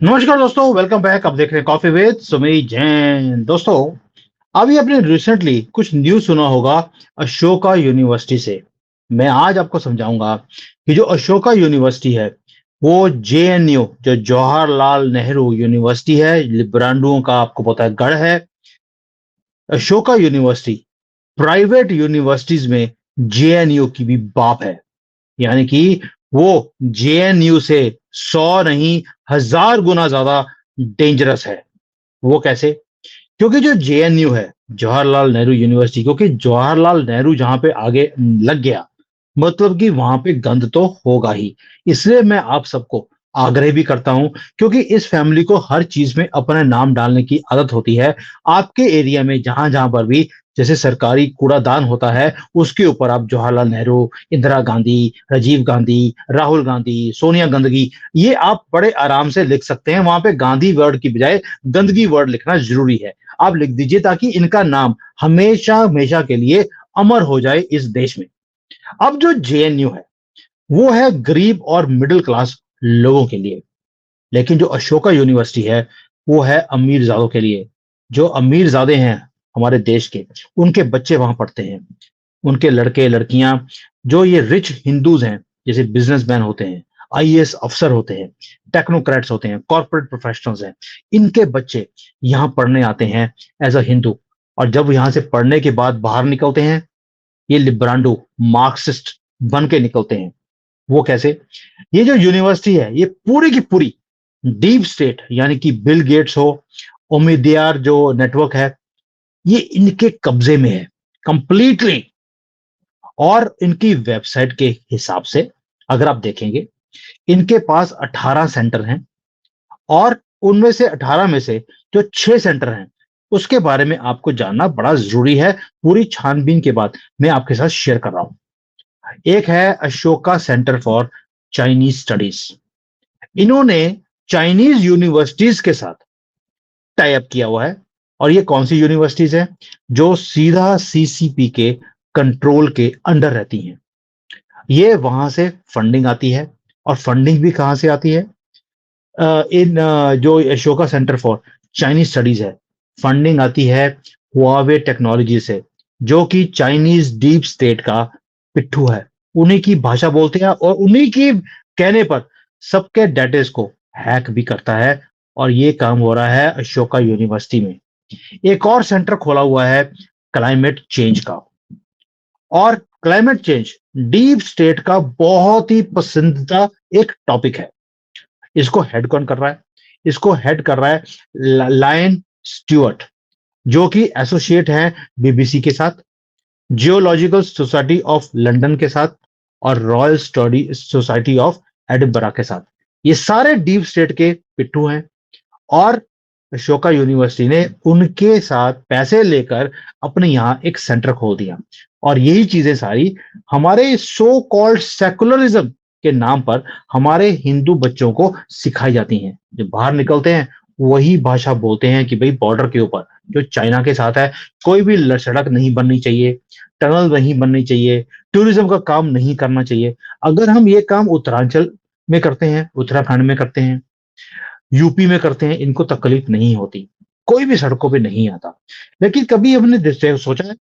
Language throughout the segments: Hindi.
नमस्कार दोस्तों, वेलकम बैक। आप देख रहे हैं कॉफी विद सुमित जैन। दोस्तों, अभी आपने रिसेंटली कुछ न्यूज़ सुना होगा अशोका यूनिवर्सिटी से। मैं आज आपको समझाऊंगा कि जो अशोका यूनिवर्सिटी है वो जेएनयू, जो जवाहरलाल नेहरू यूनिवर्सिटी है, लिब्रांडुओं का आपको पता है गढ़ है। अशोका यूनिवर्सिटी प्राइवेट यूनिवर्सिटीज में जेएनयू की भी बाप है। यानी कि वो जेएनयू से 100 नहीं 1000 गुना ज्यादा डेंजरस है। वो कैसे? क्योंकि जो जेएनयू है, जवाहरलाल नेहरू यूनिवर्सिटी, क्योंकि जवाहरलाल नेहरू जहां पे आगे लग गया, मतलब कि वहां पे गंद तो होगा ही। इसलिए मैं आप सबको आग्रह भी करता हूं, क्योंकि इस फैमिली को हर चीज में अपना नाम डालने की आदत होती है। आपके एरिया में जहां जहां पर भी जैसे सरकारी कूड़ादान होता है, उसके ऊपर आप जवाहरलाल नेहरू, इंदिरा गांधी, राजीव गांधी, राहुल गांधी, सोनिया गांधी, ये आप बड़े आराम से लिख सकते हैं। वहां पे गांधी वर्ड की बजाय गंदगी वर्ड लिखना जरूरी है। आप लिख दीजिए ताकि इनका नाम हमेशा हमेशा के लिए अमर हो जाए इस देश में। अब जो जेएनयू है वो है गरीब और मिडिल क्लास लोगों के लिए, लेकिन जो अशोका यूनिवर्सिटी है वो है अमीर जादों के लिए। जो अमीर जादे हैं हमारे देश के, उनके बच्चे वहां पढ़ते हैं। उनके लड़के लड़कियां, जो ये रिच हिंदूज हैं, जैसे बिजनेसमैन होते हैं, आईएएस अफसर होते हैं, टेक्नोक्रेट्स होते हैं, कॉर्पोरेट प्रोफेशनल्स हैं, इनके बच्चे यहाँ पढ़ने आते हैं एज अ हिंदू। और जब यहाँ से पढ़ने के बाद बाहर निकलते हैं, ये लिब्रांडो मार्क्सिस्ट बन के निकलते हैं। वो कैसे? ये जो यूनिवर्सिटी है ये पूरी की पूरी डीप स्टेट, यानी कि बिल गेट्स हो, उम्मीदयार जो नेटवर्क है, ये इनके कब्जे में है कंप्लीटली। और इनकी वेबसाइट के हिसाब से अगर आप देखेंगे, इनके पास 18 सेंटर हैं। और उनमें से 18 में से जो 6 सेंटर हैं उसके बारे में आपको जानना बड़ा जरूरी है। पूरी छानबीन के बाद मैं आपके साथ शेयर कर रहा हूं। एक है Ashoka centre for Chinese studies. इन्होंने चाइनीज यूनिवर्सिटीज के साथ टाई अप किया हुआ है। और ये कौन सी यूनिवर्सिटीज है? जो सीधा सीसीपी के कंट्रोल के अंडर रहती हैं। ये वहां से फंडिंग आती है। और फंडिंग भी कहां से आती है? जो Ashoka centre for Chinese studies है, फंडिंग आती है हुआवे टेक्नोलॉजी से, जो कि चाइनीज डीप स्टेट का पिट्ठू है। उन्हीं की भाषा बोलते हैं और उन्हीं की कहने पर सबके डेटास को हैक भी करता है। और ये काम हो रहा है अशोका यूनिवर्सिटी में। एक और सेंटर खोला हुआ है क्लाइमेट चेंज का। और क्लाइमेट चेंज डीप स्टेट का बहुत ही पसंदीदा एक टॉपिक है। इसको हेड कौन कर रहा है? इसको हेड कर रहा है लायन स्टुअर्ट, जो कि एसोसिएट है बीबीसी के साथ, जियोलॉजिकल सोसाइटी ऑफ लंदन के साथ, और royal study society of Edinburgh के साथ। ये सारे डीप स्टेट के पिट्ठू हैं। और अशोका यूनिवर्सिटी ने उनके साथ पैसे लेकर अपने यहाँ एक सेंटर खोल दिया। और यही चीजें सारी हमारे सो कॉल्ड सेकुलरिज्म के नाम पर हमारे हिंदू बच्चों को सिखाई जाती हैं। जो बाहर निकलते हैं वही भाषा बोलते हैं कि भाई बॉर्डर के ऊपर जो चाइना के साथ है, कोई भी सड़क नहीं बननी चाहिए, टनल नहीं बननी चाहिए, टूरिज्म का काम नहीं करना चाहिए। अगर हम ये काम उत्तरांचल में करते हैं, उत्तराखंड में करते हैं, यूपी में करते हैं, इनको तकलीफ नहीं होती, कोई भी सड़कों पे नहीं आता। लेकिन कभी हमने सोचा है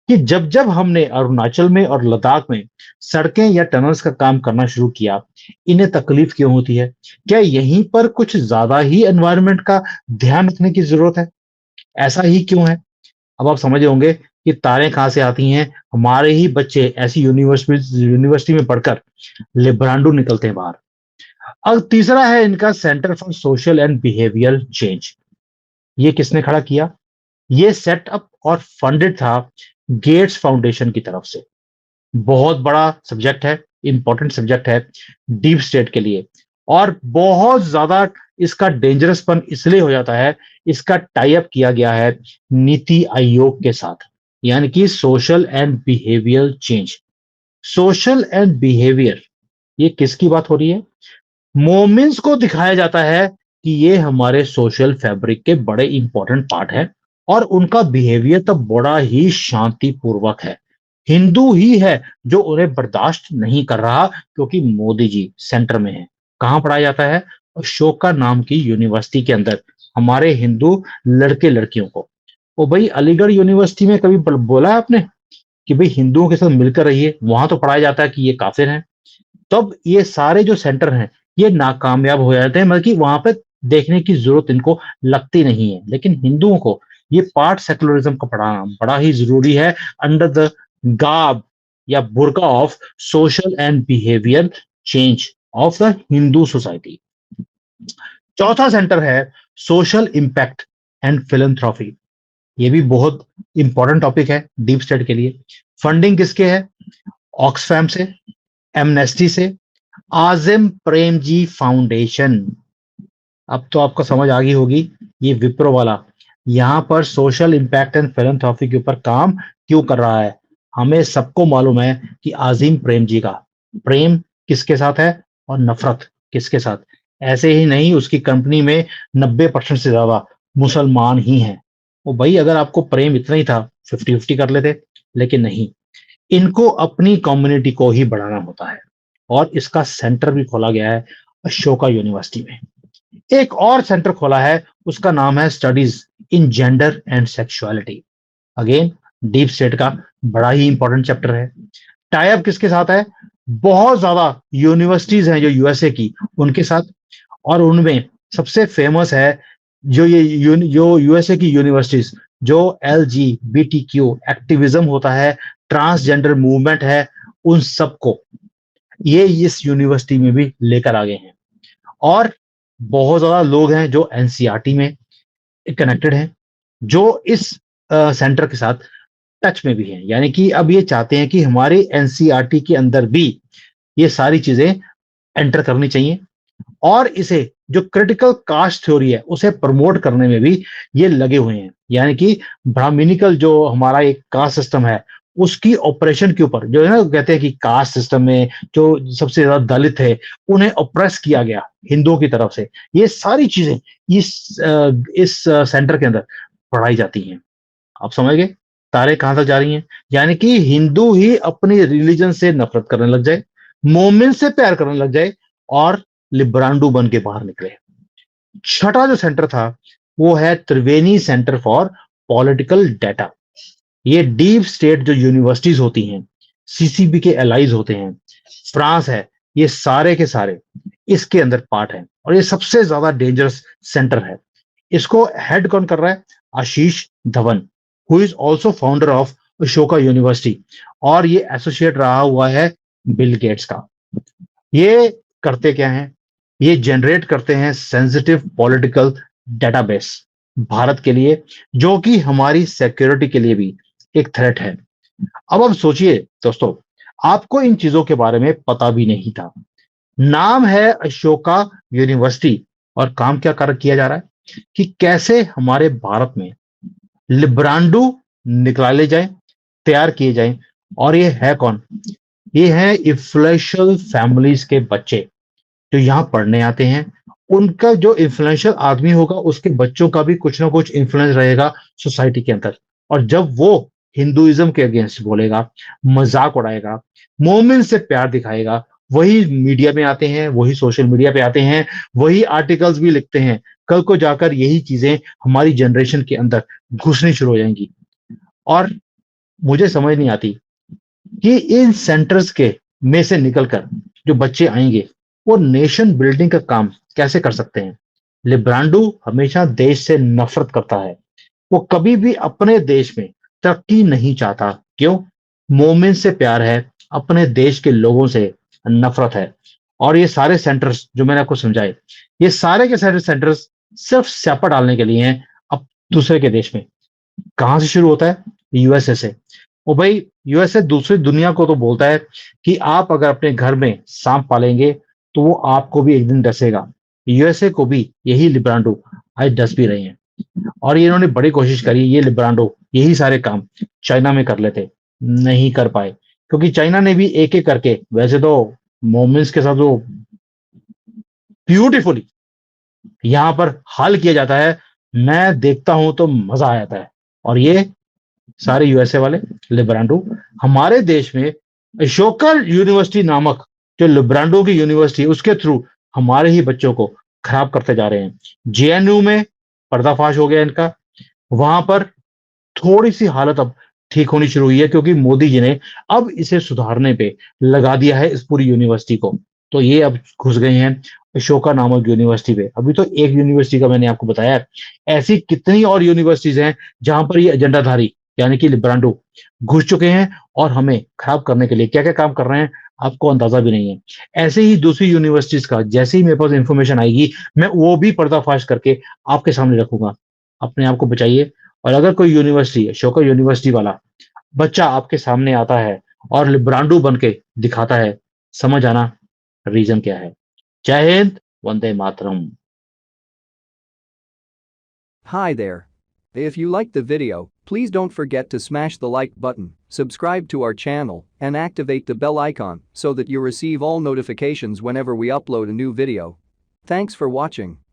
कि जब जब हमने अरुणाचल में और लद्दाख में सड़कें या टनल्स का काम करना शुरू किया, इन्हें तकलीफ क्यों होती है? क्या यहीं पर कुछ ज्यादा ही एनवायरनमेंट का ध्यान रखने की जरूरत है? ऐसा ही क्यों है? अब आप समझ होंगे कि तारें कहां से आती हैं। हमारे ही बच्चे ऐसी यूनिवर्सिटी में पढ़कर लिब्रांडो निकलते हैं बाहर। अब तीसरा है इनका centre for social and behaviour change. ये किसने खड़ा किया? ये सेटअप और फंडेड था गेट्स फाउंडेशन की तरफ से। बहुत बड़ा सब्जेक्ट है, इंपॉर्टेंट सब्जेक्ट है डीप स्टेट के लिए। और बहुत ज्यादा इसका डेंजरसपन इसलिए हो जाता है, इसका टाई अप किया गया है नीति आयोग के साथ, यानी कि social and behaviour change. Social and behaviour, ये किसकी बात हो रही है? मोमिन्स को दिखाया जाता है कि ये हमारे सोशल फैब्रिक के बड़े इंपॉर्टेंट पार्ट है। और उनका बिहेवियर तो बड़ा ही शांतिपूर्वक है। हिंदू ही है जो उन्हें बर्दाश्त नहीं कर रहा, क्योंकि मोदी जी सेंटर में है। कहां पढ़ाया जाता है? अशोका नाम की यूनिवर्सिटी के अंदर हमारे हिंदू लड़के लड़कियों को। ओ भाई, अलीगढ़ यूनिवर्सिटी में कभी बोला है आपने कि भाई हिंदुओं के साथ मिलकर रहिए? वहां तो पढ़ाया जाता है कि ये काफिर हैं। तब ये सारे जो सेंटर हैं ये नाकामयाब हो जाते हैं, बल्कि वहां पे देखने की जरूरत इनको लगती नहीं है। लेकिन हिंदुओं को ये पार्ट सेकुलरिज्म का पढ़ाना बड़ा ही जरूरी है, अंडर द गाब या बुर्का of social and behaviour change of the Hindu society. चौथा सेंटर है सोशल इम्पैक्ट एंड फिलंथ्रॉफी। ये भी बहुत इंपॉर्टेंट टॉपिक है डीप स्टेट के लिए। फंडिंग किसके है? ऑक्सफैम से, एमनेस्टी से, आजिम प्रेमजी फाउंडेशन। अब तो आपको समझ आ गई होगी ये विप्रो वाला यहाँ पर सोशल इम्पैक्ट एंड फिलंथ्रॉफी के ऊपर काम क्यों कर रहा है। हमें सबको मालूम है कि आजिम प्रेमजी का प्रेम किसके साथ है और नफरत किसके साथ। ऐसे ही नहीं, उसकी कंपनी में 90% से ज्यादा मुसलमान ही हैं। वो भाई, अगर आपको प्रेम इतना ही था 50-50 कर लेते, लेकिन नहीं, इनको अपनी कम्युनिटी को ही बढ़ाना होता है। और इसका सेंटर भी खोला गया है अशोका यूनिवर्सिटी में। एक और सेंटर खोला है, उसका नाम है studies in gender and sexuality. Again deep state का बड़ा ही इंपॉर्टेंट चैप्टर है। टाई अप किसके साथ है? बहुत ज्यादा यूनिवर्सिटीज हैं जो यूएसए की, उनके साथ। और उनमें सबसे फेमस है जो यूएसए की यूनिवर्सिटीज जो LGBTQ एक्टिविज्म होता है, ट्रांसजेंडर मूवमेंट है, उन सबको ये इस यूनिवर्सिटी में भी लेकर आ गए हैं। और बहुत ज्यादा लोग हैं जो एनसीईआरटी में कनेक्टेड हैं, जो इस सेंटर के साथ टच में भी हैं। यानी कि अब ये चाहते हैं कि हमारी एनसीईआरटी के अंदर भी ये सारी चीजें एंटर करनी चाहिए, और इसे जो क्रिटिकल कास्ट थ्योरी है उसे प्रमोट करने में भी ये लगे हुए हैं। यानी कि ब्राह्मणिकल जो हमारा एक कास्ट सिस्टम है उसकी ऑपरेशन के ऊपर, जो है ना, कहते हैं कि कास्ट सिस्टम में जो सबसे ज्यादा दलित है उन्हें ऑप्रेस किया गया हिंदुओं की तरफ से, ये सारी चीजें इस सेंटर के अंदर पढ़ाई जाती हैं। आप समझ गए तारे कहां तक जा रही हैं? यानी कि हिंदू ही अपनी रिलीजन से नफरत करने लग जाए, मोमिन से प्यार करने लग जाए, और लिब्रांडू बन के बाहर निकले। छठा जो सेंटर था वो है त्रिवेणी सेंटर फॉर पॉलिटिकल डाटा। ये डीप स्टेट जो यूनिवर्सिटीज होती हैं, सीसीबी के एलाइज होते हैं, फ्रांस है, ये सारे के सारे इसके अंदर पार्ट है। और ये सबसे ज्यादा डेंजरस सेंटर है। इसको हेड कौन कर रहा है? Ashish Dhawan, who is also founder of Ashoka University, और ये एसोसिएट रहा हुआ है बिल गेट्स का। ये करते क्या हैं? ये जनरेट करते हैं सेंसिटिव पॉलिटिकल डेटाबेस भारत के लिए, जो कि हमारी सिक्योरिटी के लिए भी एक थ्रेट है। अब सोचिए दोस्तों, आपको इन चीजों के बारे में पता भी नहीं था। नाम है अशोका यूनिवर्सिटी, और काम क्या कर किया जा रहा है कि कैसे हमारे भारत में लिब्रांडू निकाले जाए, तैयार किए जाए। और ये है कौन? ये है इन्फ्लुएंशियल फैमिलीज के बच्चे जो यहाँ पढ़ने आते हैं। उनका जो इन्फ्लुएंशियल आदमी होगा उसके बच्चों का भी कुछ ना कुछ इन्फ्लुएंस रहेगा सोसाइटी के अंदर। और जब वो हिंदुइज्म के अगेंस्ट बोलेगा, मजाक उड़ाएगा, मोमिन से प्यार दिखाएगा, वही मीडिया में आते हैं, वही सोशल मीडिया पे आते हैं, वही आर्टिकल्स भी लिखते हैं। कल को जाकर यही चीजें हमारी जनरेशन के अंदर घुसनी शुरू हो जाएंगी। और मुझे समझ नहीं आती कि इन सेंटर्स के में से निकलकर जो बच्चे आएंगे वो नेशन बिल्डिंग का काम कैसे कर सकते हैं। लिब्रांडू हमेशा देश से नफरत करता है, वो कभी भी अपने देश में तरक्की नहीं चाहता। क्यों? मोमिन से प्यार है, अपने देश के लोगों से नफरत है। और ये सारे सेंटर्स जो मैंने आपको समझाए, ये सारे के सारे सेंटर्स सिर्फ स्यापा डालने के लिए हैं अब दूसरे के देश में। कहां से शुरू होता है? यूएसए से। ओ भाई, यूएसए दूसरी दुनिया को तो बोलता है कि आप अगर अपने घर में सांप पालेंगे तो वो आपको भी एक दिन डसेगा। यूएसए को भी यही लिब्रांडो आज डस भी रहे हैं। और इन्होंने बड़ी कोशिश करी, ये लिब्रांडो यही सारे काम चाइना में कर लेते, नहीं कर पाए, क्योंकि चाइना ने भी एक एक करके, वैसे तो मोमिन्स के साथ वो ब्यूटीफुली यहाँ पर हल किया जाता है, मैं देखता हूं तो मजा आ जाता है। और ये सारे यूएसए वाले लिब्रांडो हमारे देश में अशोका यूनिवर्सिटी नामक जो लिब्रांडो की यूनिवर्सिटी, उसके थ्रू हमारे ही बच्चों को खराब करते जा रहे हैं। जेएनयू में पर्दाफाश हो गया इनका, वहां पर थोड़ी-सी हालत अब ठीक होनी शुरू हुई है क्योंकि मोदी जी ने अब इसे सुधारने पे लगा दिया है इस पूरी यूनिवर्सिटी को। तो ये अब घुस गए हैं अशोका नामक यूनिवर्सिटी पे। अभी तो एक यूनिवर्सिटी का मैंने आपको बताया है, ऐसी कितनी और यूनिवर्सिटीज़ हैं जहाँ पर ये एजेंडाधारी यानी कि लिब्रांडो घुस चुके हैं और हमें खराब करने के लिए क्या-क्या काम कर रहे हैं, आपको अंदाज़ा भी नहीं है। ऐसे ही दूसरी यूनिवर्सिटीज़ का जैसे ही मेरे पास इन्फॉर्मेशन आएगी, मैं वो भी पर्दाफ़ाश करके आपके सामने रखूँगा। अपने आप को बचाइए और अगर कोई यूनिवर्सिटी अशोका यूनिवर्सिटी वाला बच्चा आपके सामने आता है और लिब्रांडो बन के दिखाता है, समझ आना रीज़न क्या है। जय Hind, Vande Mataram. Hi there. If you liked the video, please don't forget to smash the like button, subscribe to our channel, and activate the bell icon so that you receive all notifications whenever we upload a new video. Thanks for watching.